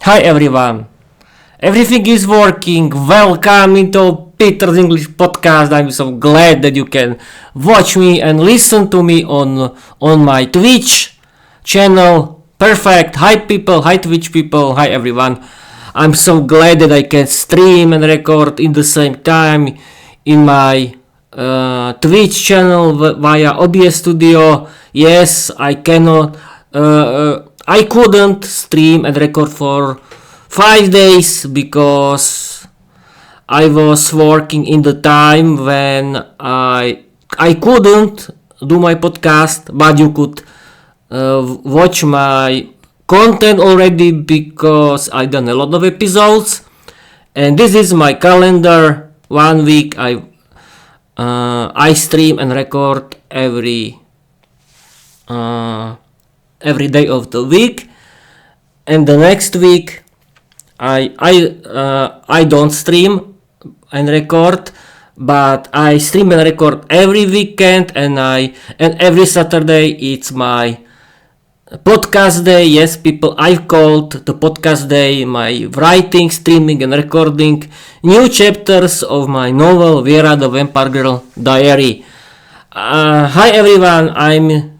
Hi everyone. Everything is working. Welcome into Peter's English podcast. I'm so glad that you can watch me and listen to me on my Twitch channel. Perfect. Hi people. Hi Twitch people. Hi everyone. I'm so glad that I can stream and record in the same time in my Twitch channel via OBS Studio. Yes, I cannot. I couldn't stream and record for 5 days because I was working in the time when I couldn't do my podcast, but you could watch my content already because I done a lot of episodes, and this is my calendar. 1 week I stream and record every day of the week, and the next week I don't stream and record, but I stream and record every weekend, and every Saturday it's my podcast day. Yes, people, I've called the podcast day my writing, streaming, and recording new chapters of my novel Viera, the Vampire Girl Diary. Hi everyone, I'm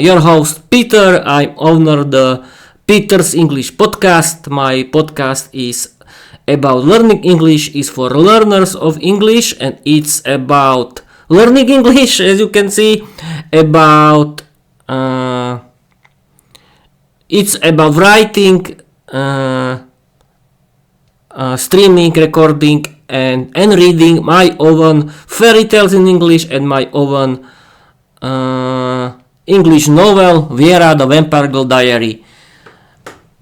your host Peter. I'm owner the Peter's English podcast. My podcast is about learning English, is for learners of English, and it's about learning English, as you can see, about it's about writing, streaming, recording, and reading my own fairy tales in English and my own English novel Viera, the Vampire Girl Diary.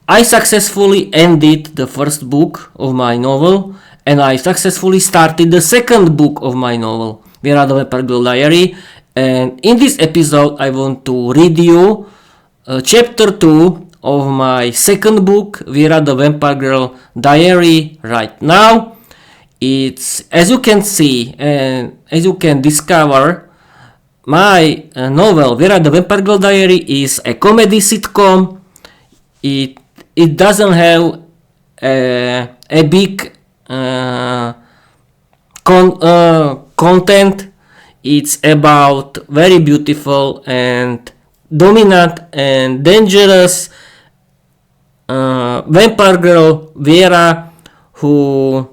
I successfully ended the first book of my novel, and I successfully started the second book of my novel Viera, the Vampire Girl Diary. And in this episode I want to read you chapter 2 of my second book Viera, the Vampire Girl Diary right now. It's, as you can see and as you can discover, my novel Viera, the Vampire Girl Diary is a comedy sitcom. It doesn't have a big content. It's about very beautiful and dominant and dangerous vampire girl Viera, who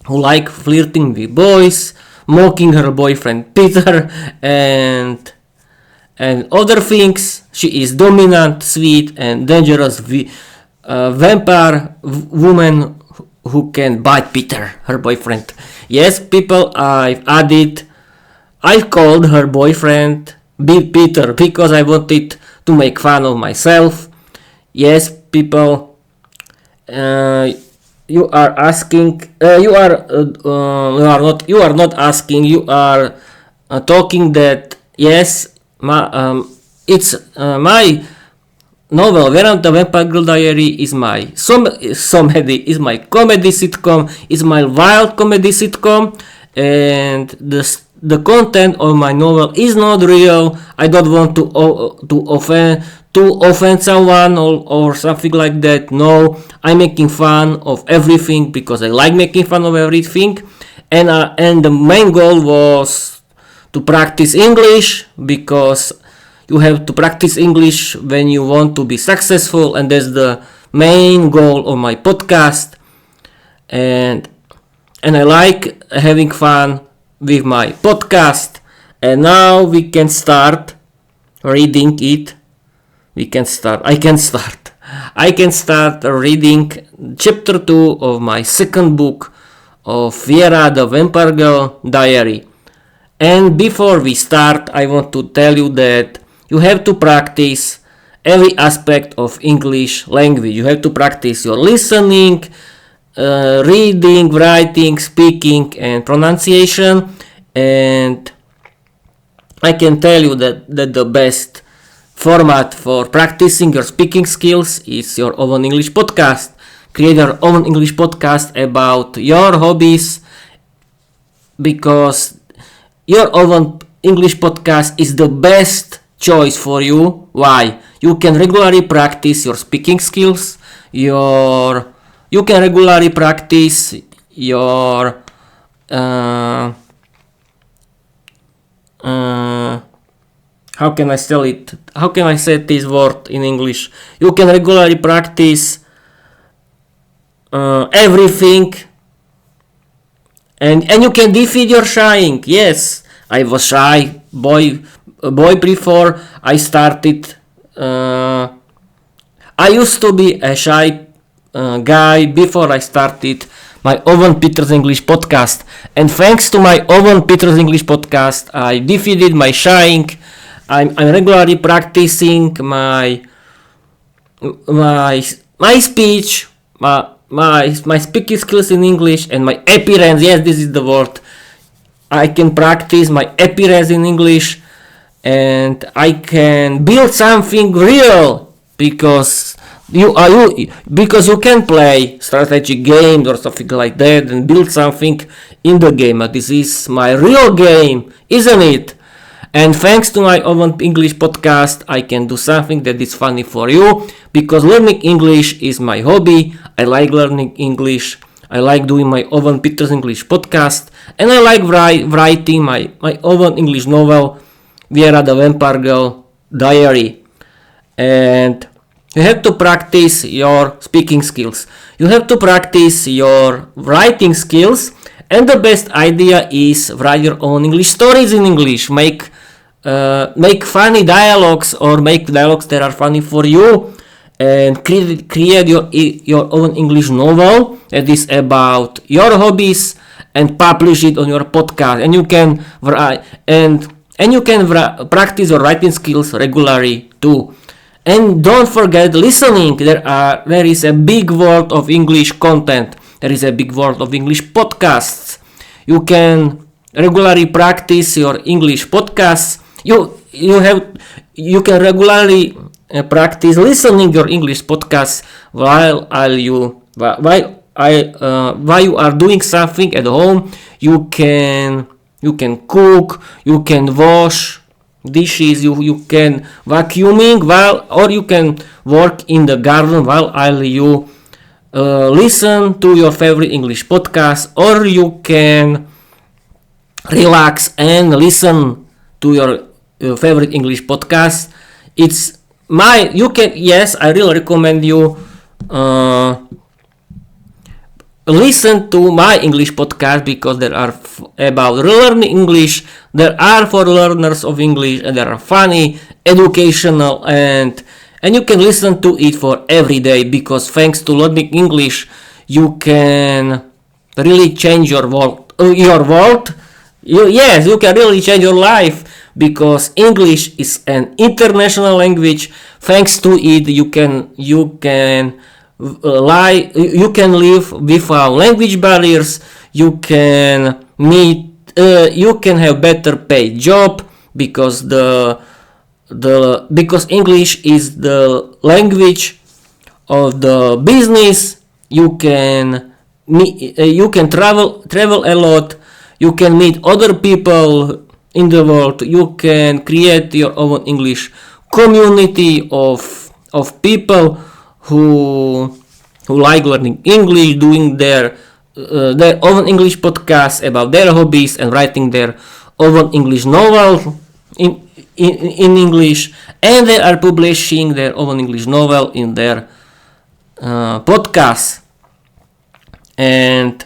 like flirting with boys, mocking her boyfriend Peter, and other things. She is dominant, sweet, and dangerous vampire woman who can bite Peter, her boyfriend. Yes, people, I've called her boyfriend Peter because I wanted to make fun of myself. Yes, people, you are asking. You are not asking. You are talking that yes. It's my novel Viera, the Vampire Girl Diary is my is my comedy sitcom, is my wild comedy sitcom, and the content of my novel is not real. I don't want to offend someone or something like that. No, I'm making fun of everything because I like making fun of everything, and the main goal was to practice English, because you have to practice English when you want to be successful, and that's the main goal of my podcast. And I like having fun with my podcast. And now we can start reading it. I can start reading chapter 2 of my second book of Viera, the Vampire Girl Diary. And before we start, I want to tell you that you have to practice every aspect of English language. You have to practice your listening, reading, writing, speaking, and pronunciation. And I can tell you that the best format for practicing your speaking skills is your own English podcast. Create your own English podcast about your hobbies, because your own English podcast is the best choice for you. Why? You can regularly practice your speaking skills, you can regularly practice your how can I spell it? How can I say this word in English? You can regularly practice everything, and you can defeat your shying. Yes, I was shy boy before I started. I used to be a shy guy before I started my Owen Peters English podcast, and thanks to my Owen Peters English podcast, I defeated my shying. I'm regularly practicing my speech, my speaking skills in English, and my appearance. Yes, this is the word. I can practice my appearance in English, and I can build something real because you can play strategy games or something like that and build something in the game. But this is my real game, isn't it? And thanks to my own English podcast, I can do something that is funny for you, because learning English is my hobby. I like learning English. I like doing my Owen Peters English podcast, and I like writing my own English novel, Viera the Vampire Girl Diary. And you have to practice your speaking skills. You have to practice your writing skills, and the best idea is write your own English stories in English. Make funny dialogues, or make dialogues that are funny for you, and create your own English novel that is about your hobbies, and publish it on your podcast. And you can practice your writing skills regularly too. And don't forget listening. There is a big world of English content. There is a big world of English podcasts. You can regularly practice your English podcasts. You can regularly practice listening your English podcasts while you are doing something at home. You can cook, you can wash dishes, you can vacuuming or you can work in the garden while you listen to your favorite English podcast, or you can relax and listen to your favorite English podcast. I really recommend you listen to my English podcast, because there are about learning English, there are for learners of English, and there are funny, educational, and you can listen to it for every day, because thanks to learning English you can really change your world. You can really change your life, because English is an international language. Thanks to it you can live without language barriers. You can have better paid job, because because English is the language of the business. You can travel a lot. You can meet other people in the world. You can create your own English community of people who like learning English, doing their own English podcasts about their hobbies, and writing their own English novel in English, and they are publishing their own English novel in their podcast. And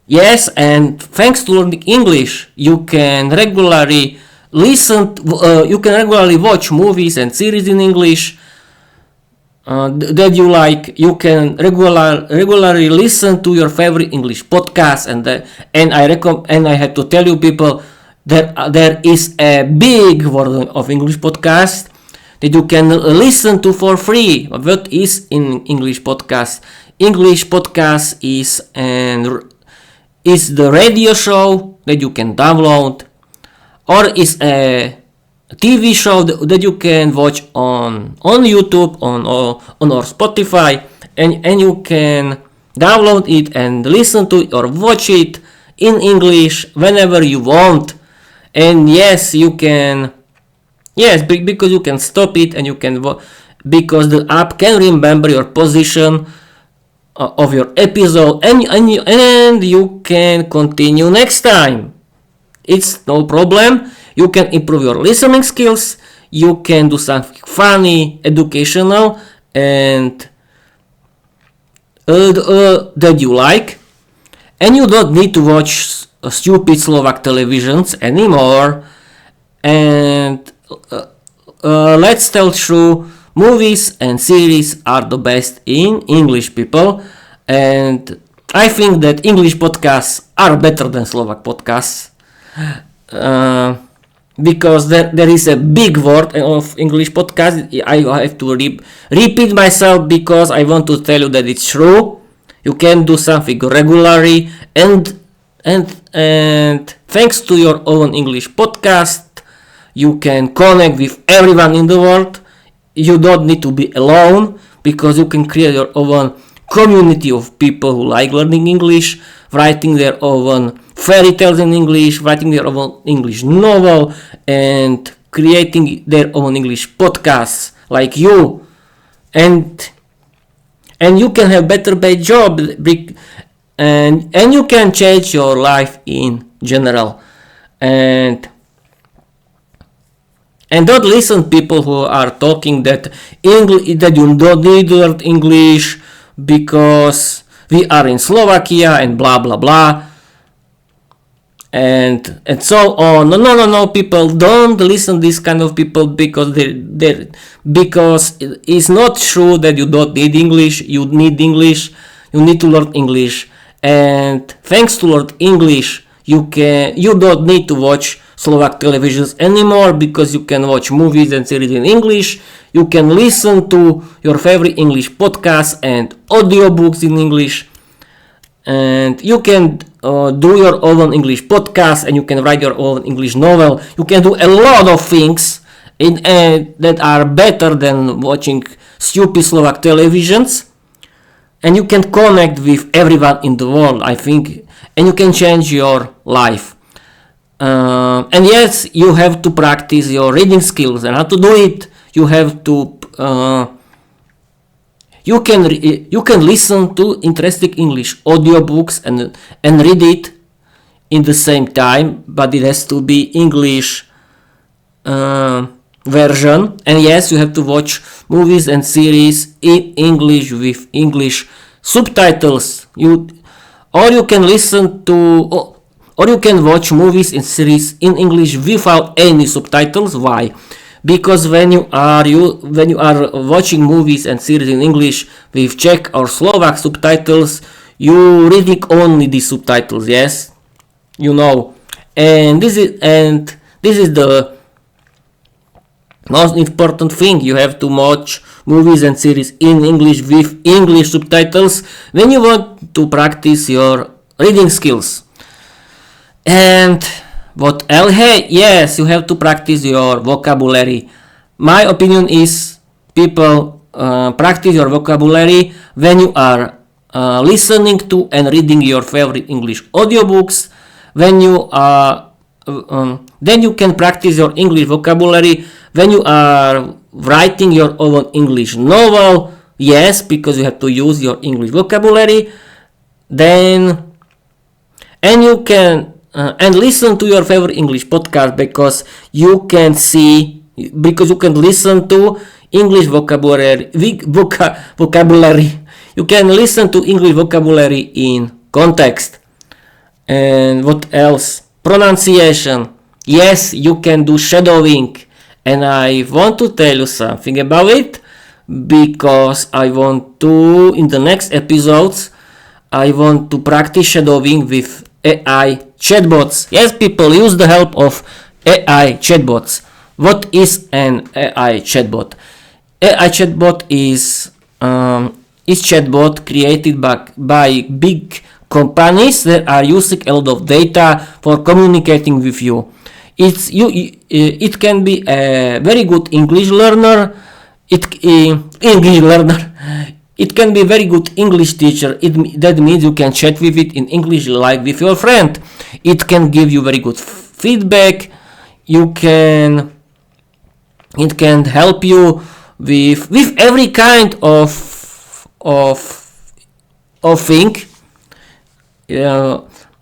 yes, and thanks to learning English, you can regularly watch movies and series in English that you like. You can regularly listen to your favorite English podcast, and I have to tell you, people, that there is a big world of English podcast that you can listen to for free. What is in English podcast? English podcast is the radio show that you can download, or is a TV show that you can watch on YouTube, or Spotify, and you can download it and listen to it or watch it in English whenever you want. And yes, because you can stop it, and you can because the app can remember your position of your episode, and you can continue next time. It's no problem. You can improve your listening skills. You can do something funny, educational, and that you like. And you don't need to watch stupid Slovak televisions anymore. And let's tell true, movies and series are the best in English, people. And I think that English podcasts are better than Slovak podcasts. Because there is a big word of English podcast. I have to repeat myself because I want to tell you that it's true. You can do something regularly, and thanks to your own English podcast, you can connect with everyone in the world. You don't need to be alone because you can create your own community of people who like learning English, writing their own fairy tales in English, writing their own English novel, and creating their own English podcasts like you. And you can have better paid job, and you can change your life in general. And don't listen people who are talking that that you don't need to learn English because we are in Slovakia and blah blah blah and so on. No, people, don't listen to these kind of people because because it's not true that you don't need English. You need English. You need to learn English, and thanks to learn English, you don't need to watch Slovak televisions anymore because you can watch movies and series in English. You can listen to your favorite English podcasts and audiobooks in English, and you can do your own English podcast, and you can write your own English novel. You can do a lot of things that are better than watching stupid Slovak televisions, and you can connect with everyone in the world, I think, and you can change your life. And yes, you have to practice your reading skills, and how to do it. You have to you can listen to interesting English audiobooks and read it in the same time, but it has to be English version. And yes, you have to watch movies and series in English with English subtitles. Or you can listen to or you can watch movies and series in English without any subtitles. Why? Because when you are watching movies and series in English with Czech or Slovak subtitles, you reading only the subtitles. Yes, you know. And this is the most important thing. You have to watch movies and series in English with English subtitles when you want to practice your reading skills. And what else? Hey, yes, you have to practice your vocabulary. My opinion is, people, practice your vocabulary when you are listening to and reading your favorite English audiobooks. When you then you can practice your English vocabulary when you are writing your own English novel. Yes, because you have to use your English vocabulary. Then and you can and listen to your favorite English podcast because you can listen to English vocabulary. You can listen to English vocabulary in context. And what else? Pronunciation. Yes, you can do shadowing, and I want to tell you something about it because I want to, in the next episodes, I want to practice shadowing with AI chatbots. Yes, people, use the help of AI chatbots. What is an AI chatbot? AI chatbot is chatbot created by big companies that are using a lot of data for communicating with you. It can be a very good English learner. It can be a very good English teacher. That means you can chat with it in English like with your friend. It can give you very good feedback. It can help you with every kind of thing.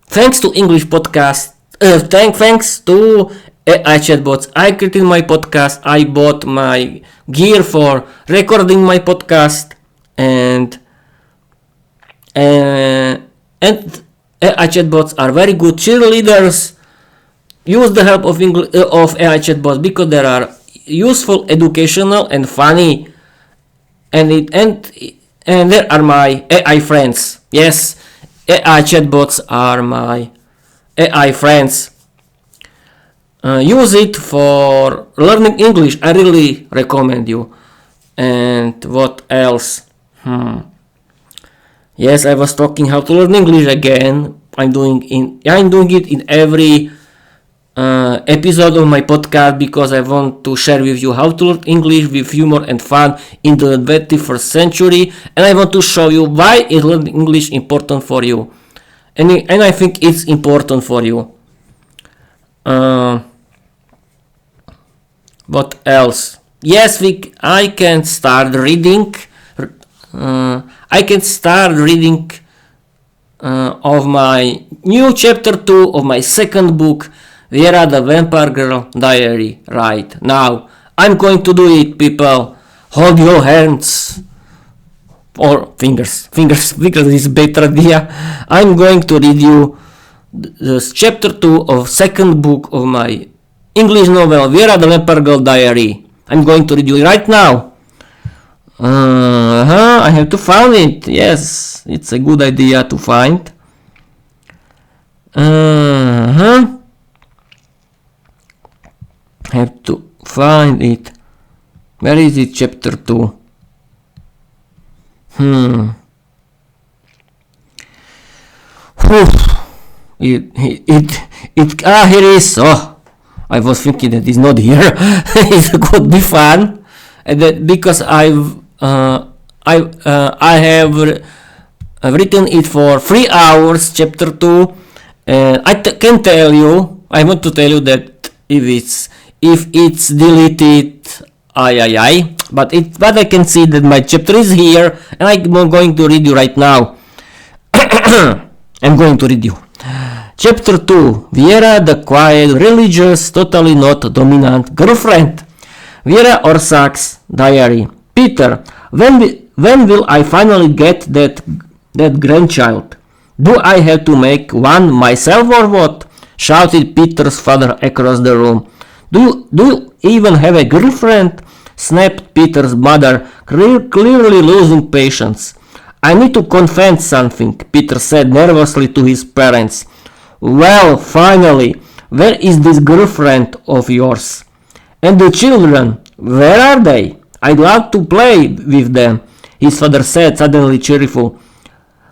Thanks to English podcast. Thanks to AI chatbots, I created my podcast. I bought my gear for recording my podcast, and AI chatbots are very good cheerleaders. Use the help of AI chatbots because they are useful, educational, and funny. And there are my AI friends. Yes, AI chatbots are my AI friends. Use it for learning English. I really recommend you. And what else? Yes, I was talking how to learn English again. I'm doing it in every episode of my podcast because I want to share with you how to learn English with humor and fun in the 21st century, and I want to show you why is learning English important for you, and I think it's important for you. What else? Yes, I can start reading. Of my new chapter 2 of my second book, Viera the Vampire Girl Diary, right now. I'm going to do it, people. Hold your hands. Or fingers is a better idea. I'm going to read you this chapter 2 of second book of my English novel, Viera the Vampire Girl Diary. I'm going to read you right now. I have to find it. Yes, it's a good idea to find. Have to find it. Where is it? Chapter 2. Here it is. Oh, I was thinking that it's not here. It could be fun, and that because I have written it for 3 hours, chapter 2, and I want to tell you that if it's deleted, but I can see that my chapter is here, and I'm going to read you right now. I'm going to read you. Chapter 2. Viera the quiet, religious, totally not dominant girlfriend. Viera Orsak's diary. Peter, when will I finally get that grandchild? Do I have to make one myself or what? Shouted Peter's father across the room. Do you even have a girlfriend? Snapped Peter's mother, clearly losing patience. I need to confess something, Peter said nervously to his parents. Well, finally, where is this girlfriend of yours? And the children, where are they? I'd love to play with them, his father said, suddenly cheerful.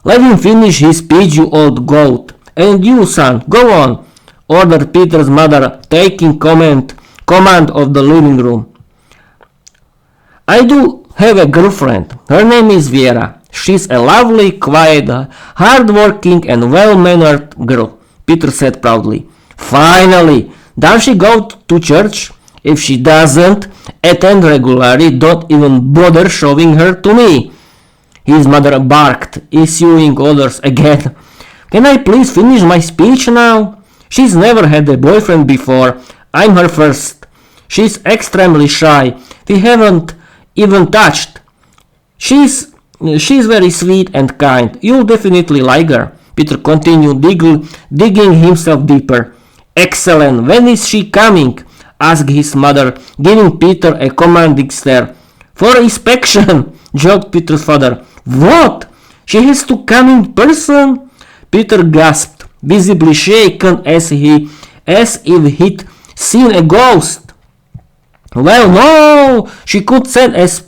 Let him finish his speech, you old goat. And you, son, go on, ordered Peter's mother, taking command of the living room. I do have a girlfriend. Her name is Viera. She's a lovely, quiet, hard-working and well-mannered girl, Peter said proudly. Finally! Does she go to church? If she doesn't attend regularly, don't even bother showing her to me. His mother barked, issuing orders again. Can I please finish my speech now? She's never had a boyfriend before. I'm her first. She's extremely shy. We haven't even touched. She's very sweet and kind. You'll definitely like her. Peter continued, digging himself deeper. Excellent. When is she coming? Asked his mother, giving Peter a commanding stare. For inspection, joked Peter's father. What? She has to come in person? Peter gasped, visibly shaken as if he'd seen a ghost. Well, no, she could send a she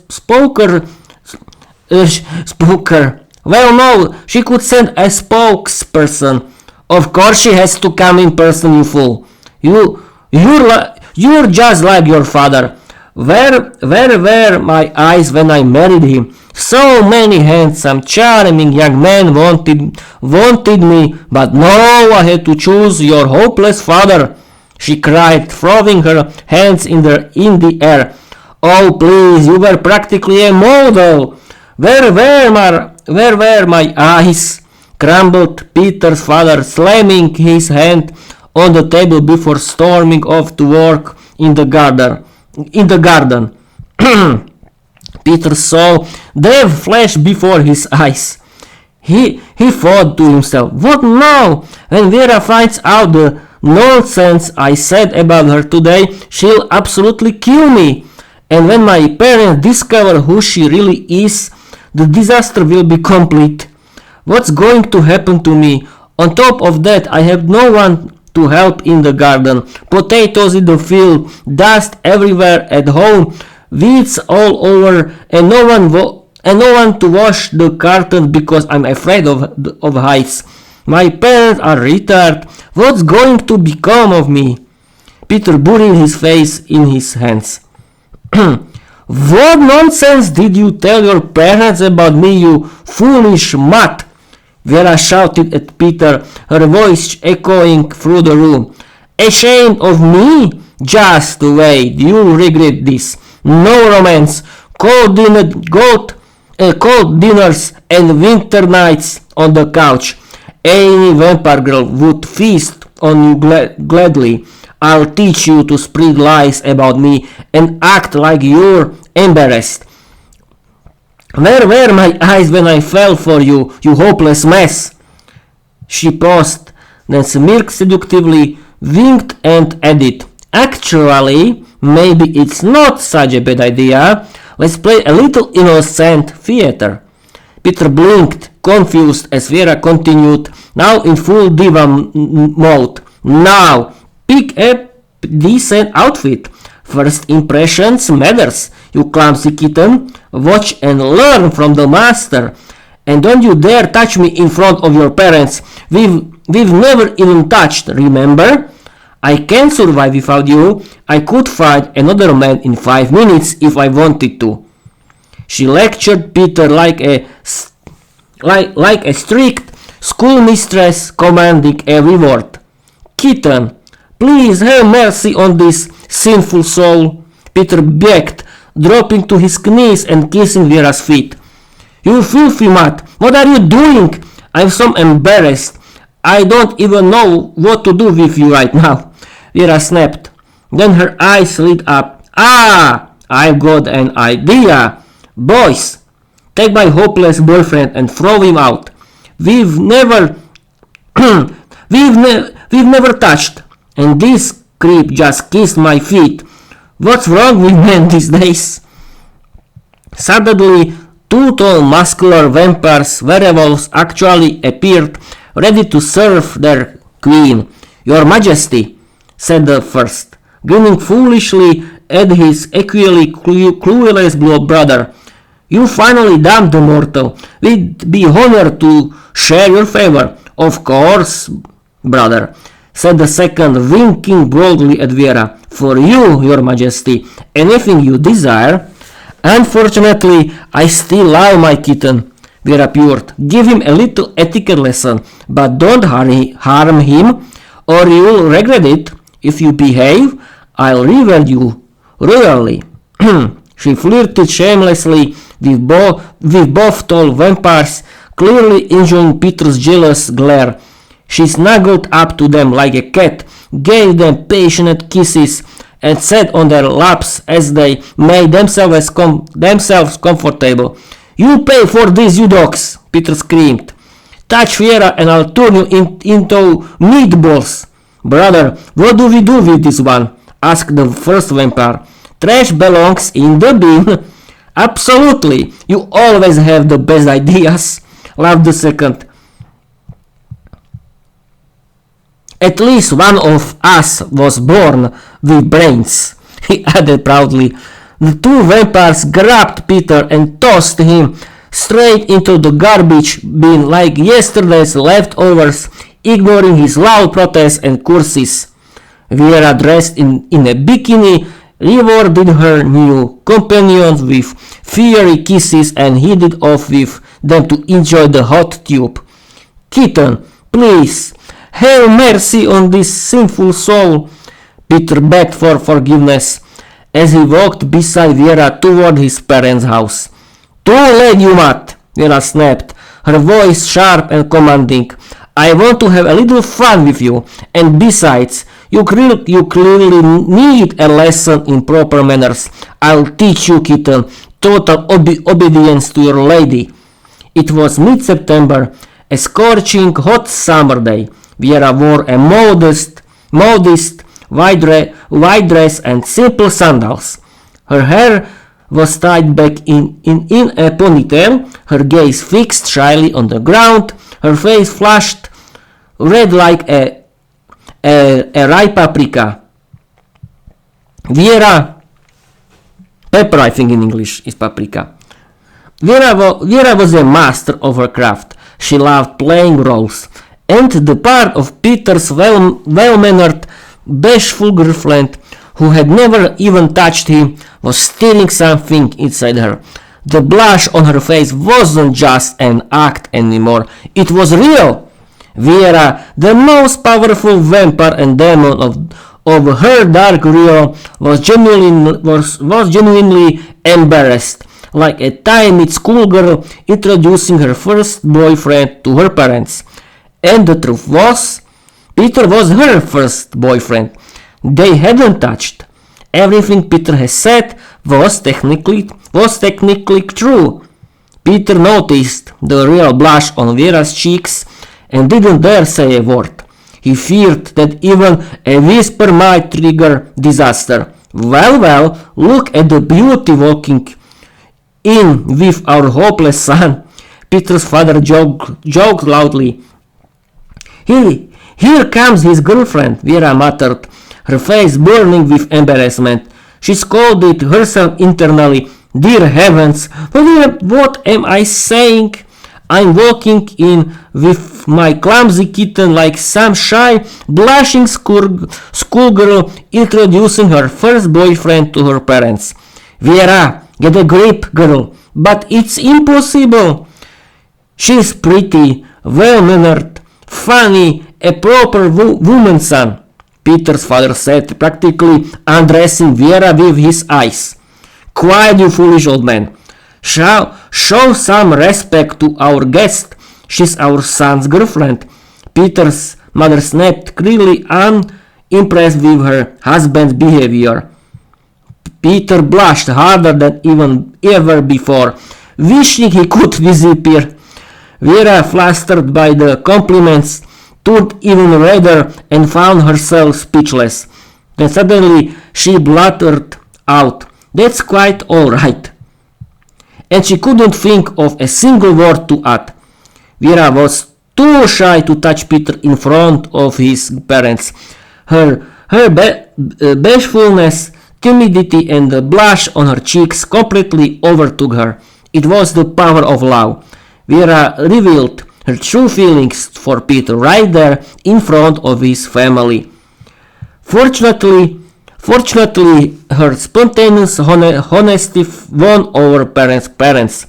could send a spokesperson. Of course she has to come in person, you fool. You're just like your father. Where were my eyes when I married him? So many handsome, charming young men wanted me, but no, I had to choose your hopeless father, she cried, throwing her hands in the air. Oh, please, you were practically a model. Where were my eyes? Grumbled Peter's father, slamming his hand on the table before storming off to work in the garden. Peter saw Dave flash before his eyes. He thought to himself, what now? When Viera finds out the nonsense I said about her today, she'll absolutely kill me. And when my parents discover who she really is, the disaster will be complete. What's going to happen to me? On top of that, I have no one to help in the garden. Potatoes in the field, dust everywhere at home, weeds all over, and no one to wash the curtains because I'm afraid of heights. My parents are retired. What's going to become of me? Peter buried his face in his hands. What nonsense did you tell your parents about me, you foolish mutt? Viera shouted at Peter, her voice echoing through the room. Ashamed of me? Just wait, you'll regret this. No romance, cold dinners and winter nights on the couch. Any vampire girl would feast on you gladly. I'll teach you to spread lies about me and act like you're embarrassed. Where were my eyes when I fell for you, you hopeless mess? She paused, then smirked seductively, winked and added, actually, maybe it's not such a bad idea. Let's play a little innocent theater. Peter blinked, confused as Viera continued, now in full diva mode. Now, pick a decent outfit. First impressions matters, you clumsy kitten. Watch and learn from the master. And don't you dare touch me in front of your parents. We've never even touched, remember? I can't survive without you. I could find another man in 5 minutes if I wanted to. She lectured Peter like a strict schoolmistress commanding every word. Kitten, please have mercy on this sinful soul. Peter begged, dropping to his knees and kissing Viera's feet. You filthy mutt, what are you doing? I'm so embarrassed. I don't even know what to do with you right now. Viera snapped. Then her eyes lit up. Ah, I've got an idea. Boys, take my hopeless boyfriend and throw him out. We've never touched, and this creep just kissed my feet. What's wrong with men these days? Suddenly, 2 tall muscular vampires werewolves actually appeared, ready to serve their queen. Your Majesty, said the first, grinning foolishly at his equally clueless brother. You finally dumped the mortal. We'd be honored to share your favor. Of course, brother, said the second, winking broadly at Viera. For you, your Majesty, anything you desire. Unfortunately, I still love my kitten, Viera purred. Give him a little etiquette lesson, but don't harm him, or you'll regret it. If you behave, I'll reward you royally. She flirted shamelessly with both tall vampires, clearly enjoying Peter's jealous glare. She snuggled up to them like a cat, gave them passionate kisses, and sat on their laps as they made themselves comfortable. You pay for this, you dogs, Peter screamed. Touch Viera and I'll turn you into meatballs. Brother, what do we do with this one? Asked the first vampire. Trash belongs in the bin. Absolutely, you always have the best ideas, laughed the second. At least one of us was born with brains, he added proudly. The 2 vampires grabbed Peter and tossed him straight into the garbage bin like yesterday's leftovers, ignoring his loud protests and curses. Viera, dressed in a bikini, rewarded her new companions with fiery kisses and headed off with them to enjoy the hot tube. Kitten, please, have mercy on this sinful soul, Peter begged for forgiveness. as he walked beside Viera toward his parents' house. Too late, you mutt! Viera snapped, her voice sharp and commanding. I want to have a little fun with you, and besides, you clearly need a lesson in proper manners. I'll teach you, kitten, total obedience to your lady. It was mid-September, a scorching hot summer day. Viera wore a modest white dress and simple sandals. Her hair was tied back in a ponytail, her gaze fixed shyly on the ground, her face flushed red like a ripe paprika. Pepper I think in English is paprika. Viera was a master of her craft. She loved playing roles, and the part of Peter's well-mannered, bashful girlfriend, who had never even touched him, was stirring something inside her. The blush on her face wasn't just an act anymore, it was real. Viera, the most powerful vampire and demon of her dark realm, was genuinely embarrassed, like a tiny schoolgirl introducing her first boyfriend to her parents. And the truth was, Peter was her first boyfriend. They hadn't touched. Everything Peter has said was technically true. Peter noticed the real blush on Viera's cheeks and didn't dare say a word. He feared that even a whisper might trigger disaster. Well, look at the beauty walking in with our hopeless son, Peter's father joked loudly. Here comes his girlfriend, Viera muttered, her face burning with embarrassment. She scolded herself internally. Dear heavens, what am I saying? I'm walking in with my clumsy kitten like some shy, blushing schoolgirl introducing her first boyfriend to her parents. Viera, get a grip, girl, but it's impossible. She's pretty, well-mannered, funny, a proper woman, son, Peter's father said, practically undressing Viera with his eyes. Quiet, you foolish old man. Show some respect to our guest. She's our son's girlfriend. Peter's mother snapped, clearly unimpressed with her husband's behavior. Peter blushed harder than ever before, wishing he could disappear. Viera, flustered by the compliments, turned even redder and found herself speechless. Then suddenly she blurted out, "That's quite all right." And she couldn't think of a single word to add. Viera was too shy to touch Peter in front of his parents. Her bashfulness, timidity, and the blush on her cheeks completely overtook her. It was the power of love. Viera revealed her true feelings for Peter right there in front of his family. Fortunately, her spontaneous honesty won over parents.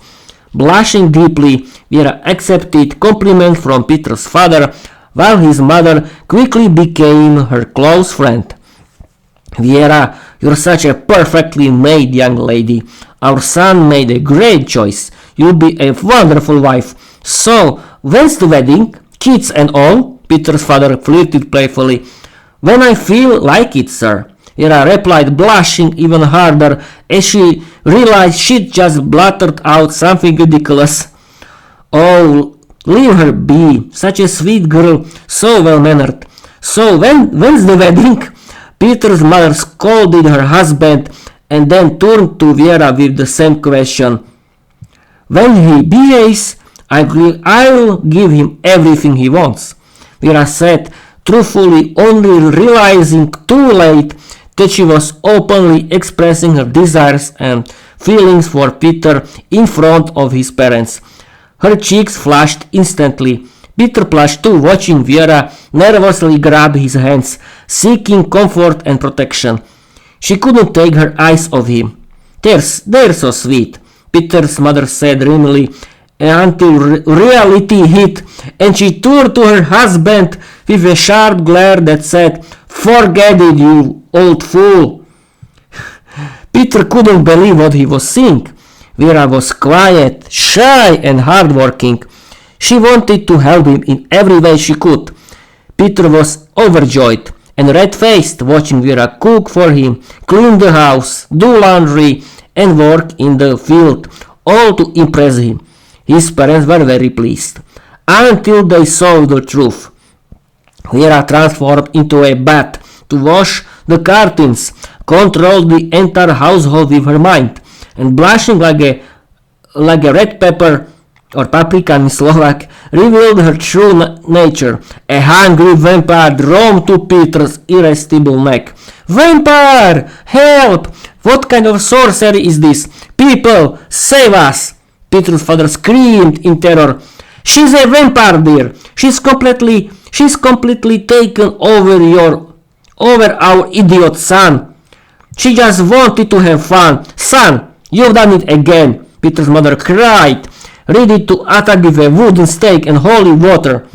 Blushing deeply, Viera accepted compliment from Peter's father, while his mother quickly became her close friend. Viera, you're such a perfectly made young lady. Our son made a great choice. You'll be a wonderful wife. So, when's the wedding? Kids and all? Peter's father flirted playfully. When I feel like it, sir. Viera replied, blushing even harder as she realized she'd just blurted out something ridiculous. Oh, leave her be. Such a sweet girl, so well-mannered. So when's the wedding? Peter's mother scolded her husband and then turned to Viera with the same question. When he behaves, I'll give him everything he wants. Viera said, truthfully only realizing too late that she was openly expressing her desires and feelings for Peter in front of his parents. Her cheeks flushed instantly. Peter blushed too, watching Viera nervously grab his hands, seeking comfort and protection. She couldn't take her eyes off him. They're so sweet, Peter's mother said dreamily, until reality hit, and she turned to her husband with a sharp glare that said, "Forget it, you old fool." Peter couldn't believe what he was seeing. Viera was quiet, shy, and hardworking. She wanted to help him in every way she could. Peter was overjoyed and red-faced, watching Viera cook for him, clean the house, do laundry, and work in the field, all to impress him. His parents were very pleased, until they saw the truth. Viera transformed into a bat to wash the curtains, controlled the entire household with her mind, and blushing like a red pepper or paprika in Slovak, revealed her true nature. A hungry vampire roamed to Peter's irresistible neck. Vampire! Help! What kind of sorcery is this? People, save us! Peter's father screamed in terror. She's a vampire, dear. She's completely taken over our idiot son. She just wanted to have fun. Son, you've done it again, Peter's mother cried, ready to attack with a wooden stake and holy water.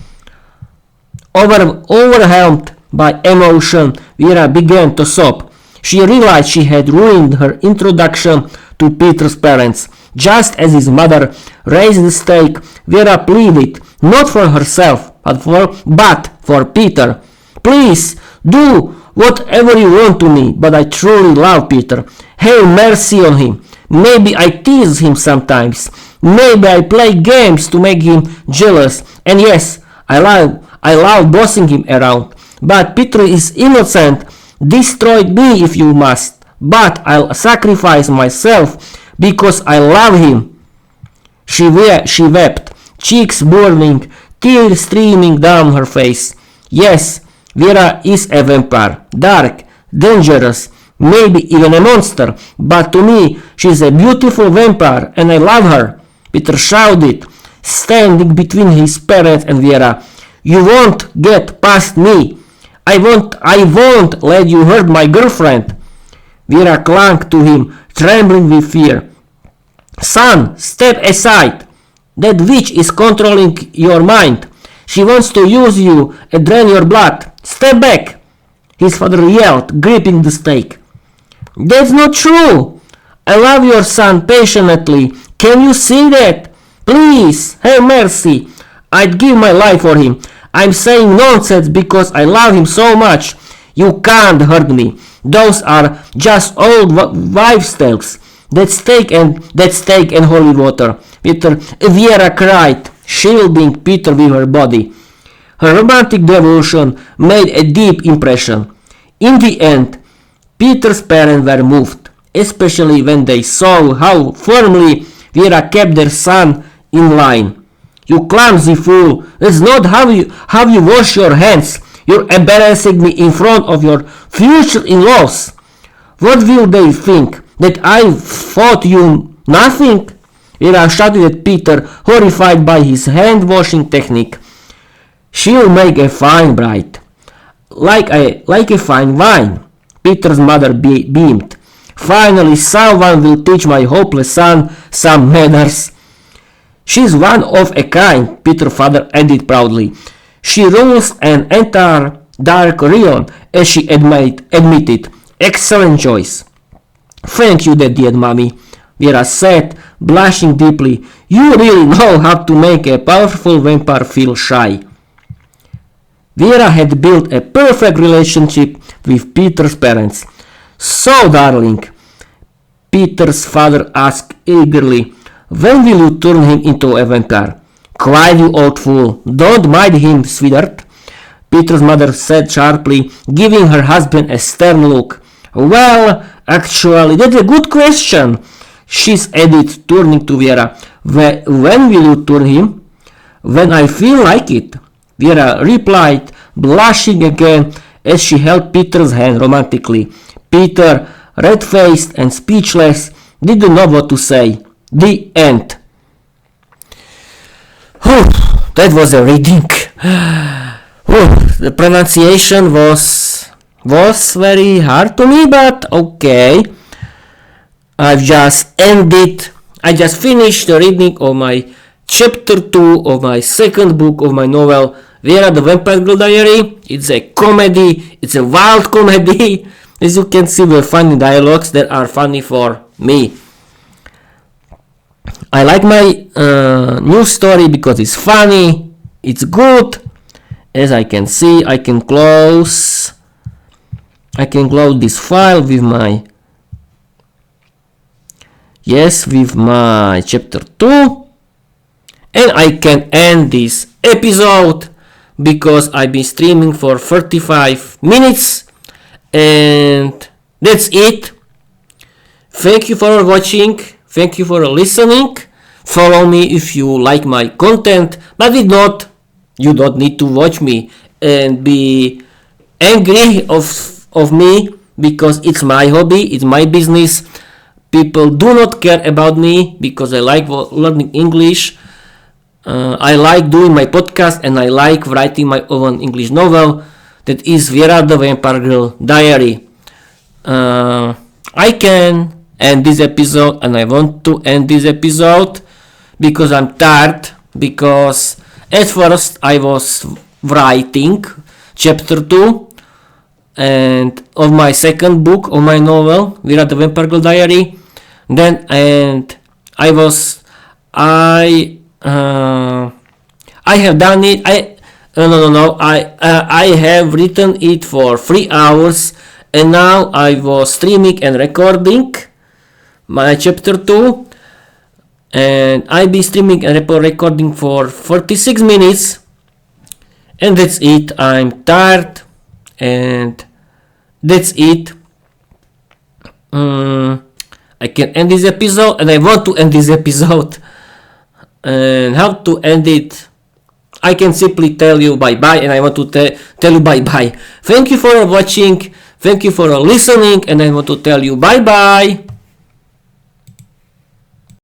Overwhelmed by emotion, Viera began to sob. She realized she had ruined her introduction to Peter's parents. Just as his mother raised the stake, Viera pleaded, not for herself, but for Peter. Please, do whatever you want to me, but I truly love Peter. Have mercy on him. Maybe I tease him sometimes. Maybe I play games to make him jealous. And yes, I love bossing him around. But Peter is innocent. Destroy me if you must. But I'll sacrifice myself because I love him. She wept, cheeks burning, tears streaming down her face. Yes, Viera is a vampire, dark, dangerous, maybe even a monster, but to me she's a beautiful vampire and I love her. Peter shouted, standing between his parents and Viera. You won't get past me. I won't let you hurt my girlfriend. Viera clung to him, trembling with fear. Son, step aside. That witch is controlling your mind. She wants to use you and drain your blood. Step back. His father yelled, gripping the stake. That's not true. I love your son passionately. Can you see that? Please, have mercy. I'd give my life for him. I'm saying nonsense because I love him so much. You can't hurt me. Those are just old wives' tales. That stake and holy water. Viera cried, shielding Peter with her body. Her romantic devotion made a deep impression. In the end, Peter's parents were moved, especially when they saw how firmly Viera kept their son in line. You clumsy fool, that's not how you wash your hands. You're embarrassing me in front of your future in-laws. What will they think? That I thought you nothing? Viera shouted at Peter, horrified by his hand-washing technique. She'll make a fine bride. Like a fine wine. Peter's mother beamed. Finally, someone will teach my hopeless son some manners. She's one of a kind, Peter's father added proudly. She rules an entire dark realm, as she admitted. Excellent choice. Thank you, Daddy and Mommy, Viera said, blushing deeply. You really know how to make a powerful vampire feel shy. Viera had built a perfect relationship with Peter's parents. So, darling, Peter's father asked eagerly, when will you turn him into a vampire? Quiet, you old fool. Don't mind him, sweetheart, Peter's mother said sharply, giving her husband a stern look. Well, actually, that's a good question, she added, turning to Viera. When will you turn him? When I feel like it, Viera replied, blushing again as she held Peter's hand romantically. Peter, red-faced and speechless, didn't know what to say. The end. That was a reading. The pronunciation was very hard to me, but okay. I just finished the reading of my chapter 2 of my second book of my novel, Viera the Vampire Girl Diary. It's a comedy, it's a wild comedy, As you can see, the funny dialogues that are funny for me. I like my new story because it's funny, it's good. As I can see, I can close this file with my chapter 2, and I can end this episode because I've been streaming for 35 minutes, and that's it. Thank you for watching, thank you for listening. Follow me if you like my content, but if not, you don't need to watch me and be angry of me, because it's my hobby, it's my business. People do not care about me because I like learning English. I like doing my podcast, and I like writing my own English novel that is Viera the Vampire Girl Diary. I can end this episode, and I want to end this episode because I'm tired, because at first I was writing chapter 2 and of my second book of my novel Viera the Vampire Girl Diary. Then I have done it. I have written it for 3 hours, and now I was streaming and recording my chapter 2, and I've been streaming and recording for 46 minutes, and that's it. I'm tired, and that's it. I can end this episode, and I want to end this episode. And how to end it? I can simply tell you bye bye, and I want to tell you bye bye. Thank you for watching, thank you for listening, and I want to tell you bye bye.